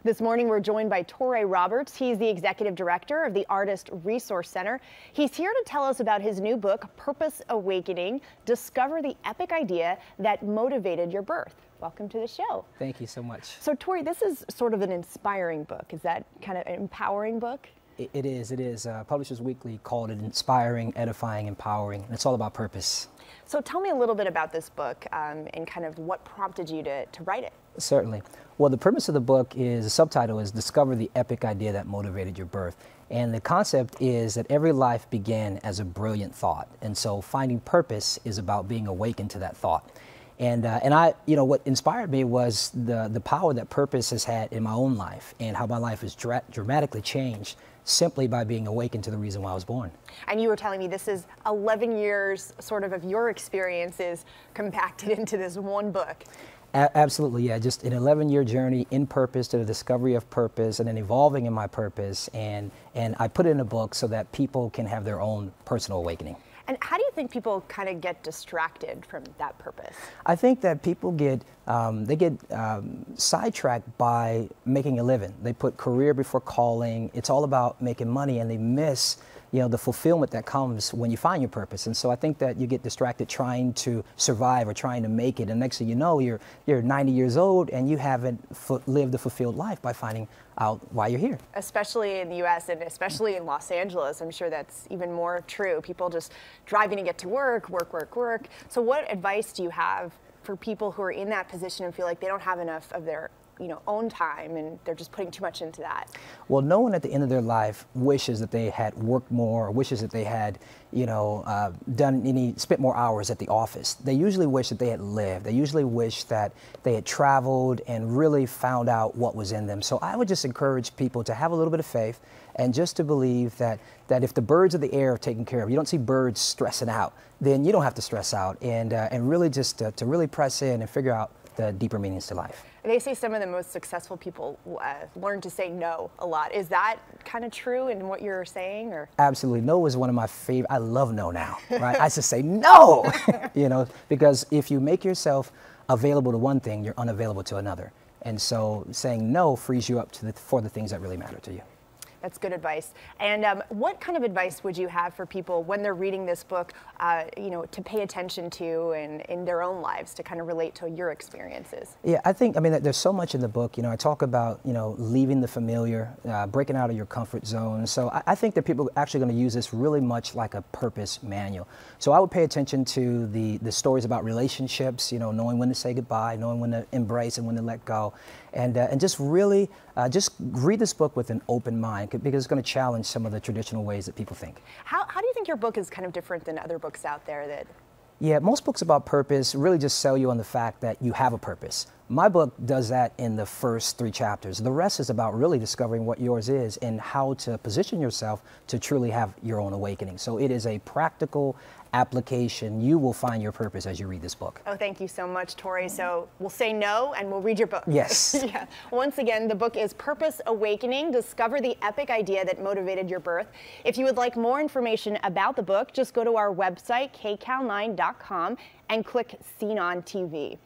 This morning, we're joined by Touré Roberts. He's the executive director of the Artist Resource Center. He's here to tell us about his new book, Purpose Awakening: Discover the Epic Idea That Motivated Your Birth. Welcome to the show. Thank you so much. So, Touré, this is sort of an inspiring book. Is that kind of an empowering book? It is. Publishers Weekly called it inspiring, edifying, empowering, and it's all about purpose. So tell me a little bit about this book and kind of what prompted you to write it. Certainly. Well, the premise of the book is, the subtitle is Discover the Epic Idea That Motivated Your Birth. And the concept is that every life began as a brilliant thought. And so finding purpose is about being awakened to that thought. And what inspired me was the power that purpose has had in my own life and how my life has dramatically changed simply by being awakened to the reason why I was born. And you were telling me this is 11 years sort of your experiences compacted into this one book. Absolutely, yeah. Just an 11-year journey in purpose to the discovery of purpose and then evolving in my purpose. And I put it in a book so that people can have their own personal awakening. And how do you think people kind of get distracted from that purpose? I think that people get sidetracked by making a living. They put career before calling. It's all about making money, and they miss the fulfillment that comes when you find your purpose. And so I think that you get distracted trying to survive or trying to make it, and next thing you know, you're 90 years old and you haven't lived a fulfilled life by finding out why you're here. Especially in the U.S. and especially in Los Angeles, I'm sure that's even more true. People just driving to get to work. So what advice do you have for people who are in that position and feel like they don't have enough of their own time and they're just putting too much into that? Well, no one at the end of their life wishes that they had worked more or wishes that they had, spent more hours at the office. They usually wish that they had lived. They usually wish that they had traveled and really found out what was in them. So I would just encourage people to have a little bit of faith and just to believe that if the birds of the air are taken care of, you don't see birds stressing out, then you don't have to stress out, and really just to really press in and figure out the deeper meanings to life. They say some of the most successful people learn to say no a lot. Is that kind of true in what you're saying? Or? Absolutely. No is one of my favorite. I love no now, right? I just say no, because if you make yourself available to one thing, you're unavailable to another. And so saying no frees you up for the things that really matter to you. That's good advice. And what kind of advice would you have for people when they're reading this book, to pay attention to and in their own lives to kind of relate to your experiences? Yeah, I think, there's so much in the book. I talk about, leaving the familiar, breaking out of your comfort zone. So I think that people are actually going to use this really much like a purpose manual. So I would pay attention to the stories about relationships, knowing when to say goodbye, knowing when to embrace and when to let go. And just really just read this book with an open mind, because it's going to challenge some of the traditional ways that people think. How do you think your book is kind of different than other books out there that... Yeah, most books about purpose really just sell you on the fact that you have a purpose. My book does that in the first 3 chapters. The rest is about really discovering what yours is and how to position yourself to truly have your own awakening. So it is a practical application. You will find your purpose as you read this book. Oh, thank you so much, Touré. So we'll say no and we'll read your book. Yes. Yeah. Once again, the book is Purpose Awakening: Discover the Epic Idea That Motivated Your Birth. If you would like more information about the book, just go to our website, KCAL9.com, and click Seen on TV.